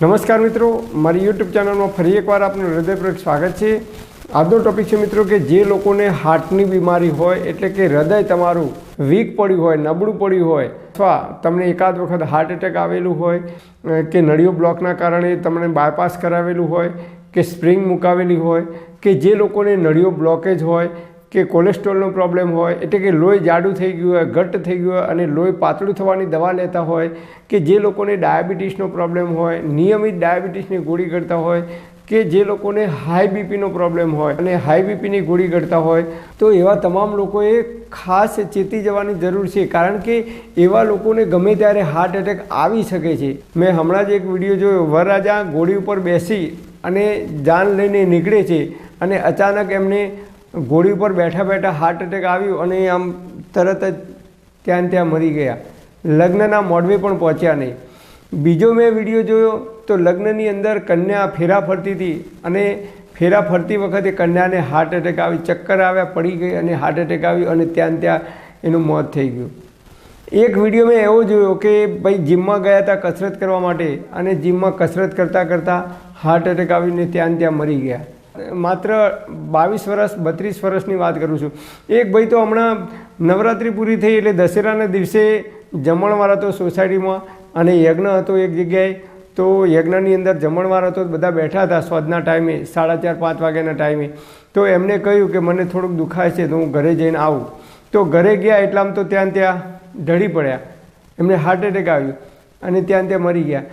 નમસ્કાર મિત્રો, મારી યુટ્યુબ ચેનલમાં ફરી એકવાર આપનું હૃદયપૂર્વક સ્વાગત છે। આજનો ટોપિક છે મિત્રો કે જે લોકોને હાર્ટની બીમારી હોય, એટલે કે હૃદય તમારું વીક પડ્યું હોય, નબળું પડ્યું હોય, અથવા તમને એકાદ વખત હાર્ટ એટેક આવેલું હોય કે નળીઓ બ્લોકના કારણે તમને બાયપાસ કરાવેલું હોય કે સ્પ્રિંગ મુકાવેલી હોય, કે જે લોકોને નળીઓ બ્લોકેજ હોય કે કોલેસ્ટ્રોલનો પ્રોબ્લેમ હોય, એટલે કે લોહી જાડું થઈ ગયું હોય, ઘટ્ટ થઈ ગયું હોય અને લોહી પાતળું થવાની દવા લેતા હોય, કે જે લોકોને ડાયાબિટીસનો પ્રોબ્લેમ હોય, નિયમિત ડાયાબિટીસની ગોળી કરતા હોય, કે જે લોકોને હાઈ બીપીનો પ્રોબ્લેમ હોય અને હાઈ બીપીની ગોળી કરતા હોય, તો એવા તમામ લોકોએ ખાસ ચેતી જવાની જરૂર છે, કારણ કે એવા લોકોને ગમે ત્યારે હાર્ટ એટેક આવી શકે છે। મેં હમણાં જ એક વિડીયો જોયો, વરરાજા ઘોડી ઉપર બેસી અને જાન લઈને નીકળે છે અને અચાનક એમને ઘોડી ઉપર બેઠા બેઠા હાર્ટ એટેક આવ્યું અને આમ તરત જ ત્યાં મરી ગયા, લગ્નના મોડવે પણ પહોંચ્યા નહીં। બીજો મેં વિડીયો જોયો તો લગ્નની અંદર કન્યા ફેરા ફરતી હતી અને ફેરા ફરતી વખતે કન્યાને હાર્ટ એટેક આવી, ચક્કર આવ્યા, પડી ગઈ અને હાર્ટ એટેક આવ્યું અને ત્યાં એનું મોત થઈ ગયું। એક વિડીયો મેં એવો જોયો કે ભાઈ જિમમાં ગયા હતા કસરત કરવા માટે અને જિમમાં કસરત કરતાં કરતાં હાર્ટ એટેક આવીને ત્યાં મરી ગયા। માત્ર 22 વર્ષ 32 વર્ષની વાત કરું છું। એક ભાઈ તો હમણાં નવરાત્રિ પૂરી થઈ એટલે દશેરાના દિવસે જમણવાર હતો સોસાયટીમાં અને યજ્ઞ હતો એક જગ્યાએ, તો યજ્ઞની અંદર જમણવાર હતો, બધા બેઠા હતા સ્વાદના ટાઈમે 4:30-5 વાગ્યાના ટાઈમે। તો એમને કહ્યું કે મને થોડુંક દુખાય છે તો હું ઘરે જઈને આવું। તો ઘરે ગયા એટલામાં તો ત્યાં ઢળી પડ્યા, એમને હાર્ટ એટેક આવ્યું અને ત્યાં મરી ગયા।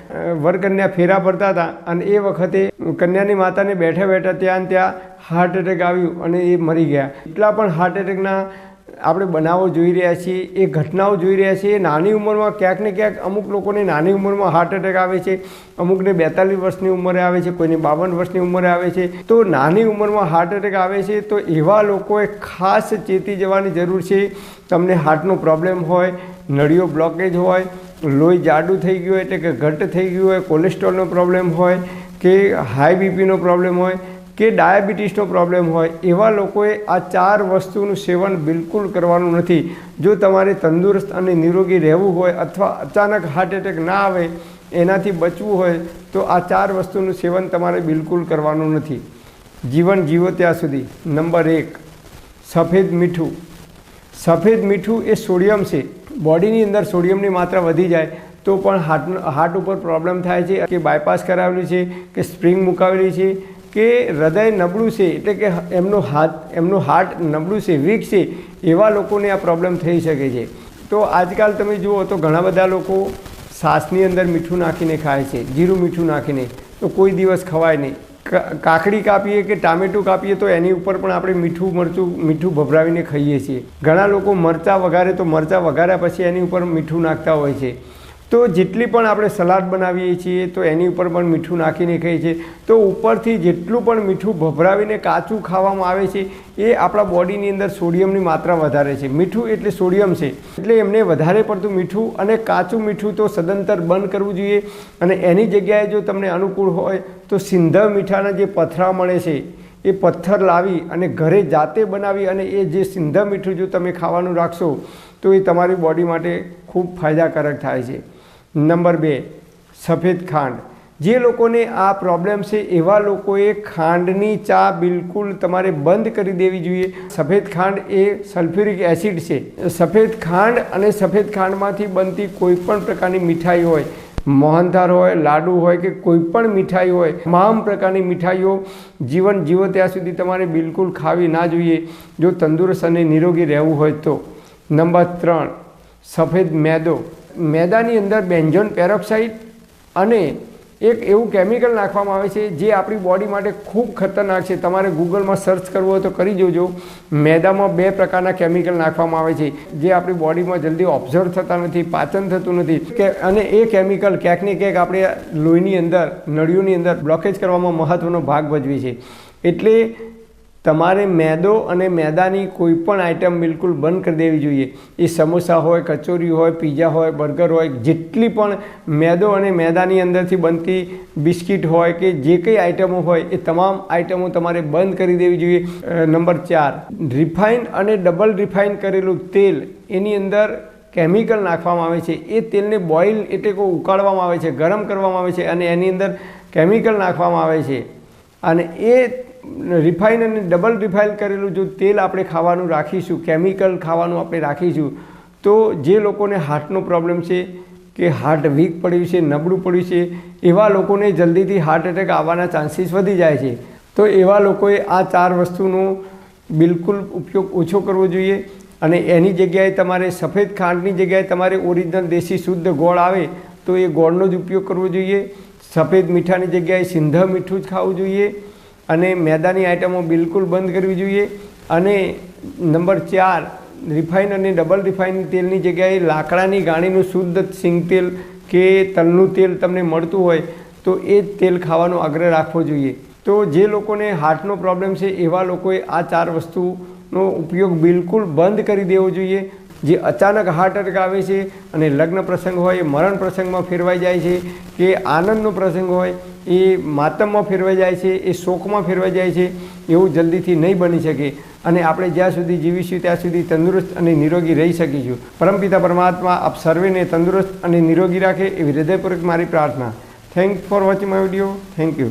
વરકન્યા ફેરા ફરતા હતા અને એ વખતે કન્યાની માતાને બેઠા બેઠા ત્યાં હાર્ટ એટેક આવ્યું અને એ મરી ગયા। એટલા પણ હાર્ટ એટેકના આપણે બનાવો જોઈ રહ્યા છીએ, એ ઘટનાઓ જોઈ રહ્યા છીએ। નાની ઉંમરમાં ક્યાંક ને ક્યાંક અમુક લોકોને નાની ઉંમરમાં હાર્ટ એટેક આવે છે, અમુકને 42 વર્ષની ઉંમરે આવે છે, કોઈને 52 વર્ષની ઉંમરે આવે છે। તો નાની ઉંમરમાં હાર્ટ એટેક આવે છે તો એવા લોકોએ ખાસ ચેતી જવાની જરૂર છે। તમને હાર્ટનો પ્રોબ્લેમ હોય, નળીઓ બ્લોકેજ હોય, લોહી જાડું થઈ ગયું હોય એટલે કે ઘટ્ટ થઈ ગયું હોય, કોલેસ્ટ્રોલનો પ્રોબ્લેમ હોય કે હાઈ બીપીનો પ્રોબ્લેમ હોય કે ડાયાબિટીસનો પ્રોબ્લેમ હોય, એવા લોકોએ આ 4 વસ્તુનું સેવન બિલકુલ કરવાનું નથી। જો તમારે તંદુરસ્ત અને નિરોગી રહેવું હોય અથવા અચાનક હાર્ટ એટેક ના આવે એનાથી બચવું હોય તો આ 4 વસ્તુનું સેવન તમારે બિલકુલ કરવાનું નથી। જીવન જીવો ત્યાં સુધી। નંબર 1, સફેદ મીઠું। સફેદ મીઠું એ સોડિયમ છે, બોડીની અંદર સોડિયમની માત્રા વધી જાય તો પણ હાર્ટ ઉપર પ્રોબ્લેમ થાય છે, કે બાયપાસ કરાવેલું છે, કે સ્પ્રિંગ મુકાવેલી છે, કે હૃદય નબળું છે, એટલે કે એમનું હાર્ટ નબળું છે, વીક છે, એવા લોકોને આ પ્રોબ્લેમ થઈ શકે છે। તો આજકાલ તમે જુઓ તો ઘણા બધા લોકો છાશની અંદર મીઠું નાખીને ખાય છે, જીરું મીઠું નાખીને, તો કોઈ દિવસ ખવાય નહીં। કાકડી કાપીએ કે ટામેટું કાપીએ તો એની ઉપર પણ આપણે મીઠું ભભરાવીને ખાઈએ છીએ। ઘણા લોકો મરચાં વઘારે તો મરચાં વઘાર્યા પછી એની ઉપર મીઠું નાખતા હોય છે। તો જેટલી પણ આપણે સલાડ બનાવીએ છીએ તો એની ઉપર પણ મીઠું નાખીને ખાઈએ છીએ। તો ઉપરથી જેટલું પણ મીઠું ભભરાવીને કાચું ખાવામાં આવે છે એ આપણા બોડીની અંદર સોડિયમની માત્રા વધારે છે। મીઠું એટલે સોડિયમ છે, એટલે એમને વધારે પડતું મીઠું અને કાચું મીઠું તો સદંતર બંધ કરવું જોઈએ। અને એની જગ્યાએ જો તમને અનુકૂળ હોય તો સિંધવ મીઠાના જે પથરા મળે છે એ પથ્થર લાવી અને ઘરે જાતે બનાવી અને એ જે સિંધવ મીઠું જો તમે ખાવાનું રાખશો તો એ તમારી બોડી માટે ખૂબ ફાયદાકારક થાય છે। નંબર 2, સફેદ ખાંડ। જે લોકોને આ પ્રોબ્લેમ છે એવા લોકોએ ખાંડની ચા બિલકુલ તમારે બંધ કરી દેવી જોઈએ। સફેદ ખાંડ એ સલ્ફ્યુરિક એસિડ છે। સફેદ ખાંડ અને સફેદ ખાંડમાંથી બનતી કોઈ પણ પ્રકારની મીઠાઈ હોય, મોહનથાળ હોય, લાડુ હોય કે કોઈ પણ મીઠાઈ હોય, તમામ પ્રકારની મીઠાઈઓ જીવન જીવો ત્યાં સુધી તમારે બિલકુલ ખાવી ના જોઈએ જો તંદુરસ્ત અને નિરોગી રહેવું હોય તો। નંબર 3, સફેદ મેદો। મેદાની અંદર બેન્ઝોન પેરોક્સાઇડ અને એક એવું કેમિકલ નાખવામાં આવે છે જે આપણી બોડી માટે ખૂબ ખતરનાક છે। તમારે ગૂગલમાં સર્ચ કરવું હોય તો કરી જોજો। મેદામાં 2 પ્રકારના કેમિકલ નાખવામાં આવે છે જે આપણી બોડીમાં જલ્દી ઓબ્ઝર્વ થતા નથી, પાચન થતું નથી, અને એ કેમિકલ ક્યાંક ને ક્યાંક આપણે લોહીની અંદર, નળીઓની અંદર બ્લોકેજ કરવામાં મહત્ત્વનો ભાગ ભજવે છે। એટલે તમારે મેદો અને મેદાની કોઈ પણ આઈટમ બિલકુલ બંધ કરી દેવી જોઈએ। એ સમોસા હોય, કચોરી હોય, પીઝા હોય, બર્ગર હોય, જેટલી પણ મેદો અને મેદાની અંદરથી બનતી બિસ્કિટ હોય કે જે કંઈ આઈટમો હોય એ તમામ આઈટમો તમારે બંધ કરી દેવી જોઈએ। નંબર 4, રિફાઇન અને ડબલ રિફાઇન કરેલું તેલ, એની અંદર કેમિકલ નાખવામાં આવે છે, એ તેલને બોઇલ એટલે કે ઉકાળવામાં આવે છે, ગરમ કરવામાં આવે છે અને એની અંદર કેમિકલ નાખવામાં આવે છે અને એ રિફાઇન અને ડબલ રિફાઇન કરેલું જો તેલ આપણે ખાવાનું રાખીશું, કેમિકલ ખાવાનું આપણે રાખીશું, તો જે લોકોને હાર્ટનો પ્રોબ્લેમ છે કે હાર્ટ વીક પડ્યું છે, નબળું પડ્યું છે, એવા લોકોને જલ્દીથી હાર્ટ એટેક આવવાના ચાન્સીસ વધી જાય છે. તો એવા લોકોએ આ 4 વસ્તુનો બિલકુલ ઉપયોગ ઓછો કરવો જોઈએ અને એની જગ્યાએ તમારે સફેદ ખાંડની જગ્યાએ તમારે ઓરિજિનલ દેશી શુદ્ધ ગોળ આવે તો એ ગોળનો જ ઉપયોગ કરવો જોઈએ. સફેદ મીઠાની જગ્યાએ સિંધવ મીઠું જ ખાવું જોઈએ અને મેદાની આઇટમો બિલકુલ બંધ કરવી જોઈએ. અને નંબર 4, રિફાઇન અને ડબલ રિફાઇન તેલની જગ્યાએ લાકડાની ગાણીનું શુદ્ધ સિંગ તેલ કે તલનું તેલ તમને મળતું હોય તો એ જ તેલ ખાવાનો આગ્રહ રાખવો જોઈએ. તો જે લોકોને હાર્ટનો પ્રોબ્લેમ છે એવા લોકોએ આ 4 વસ્તુનો ઉપયોગ બિલકુલ બંધ કરી દેવો જોઈએ. જે અચાનક હાર્ટ એટેક આવે છે અને લગ્ન પ્રસંગ હોય, મરણ પ્રસંગમાં ફેરવાઈ જાય છે કે આનંદનો પ્રસંગ હોય એ માતમમાં ફેરવાઈ જાય છે, એ શોકમાં ફેરવાઈ જાય છે, એવું જલ્દીથી નહીં બની શકે અને આપણે જ્યાં સુધી જીવીશું ત્યાં સુધી તંદુરસ્ત અને નિરોગી રહી શકીશું. પરમપિતા પરમાત્મા આપ સર્વેને તંદુરસ્ત અને નિરોગી રાખે એવી હૃદયપૂર્વક મારી પ્રાર્થના. Thanks for watching my video. Thank you.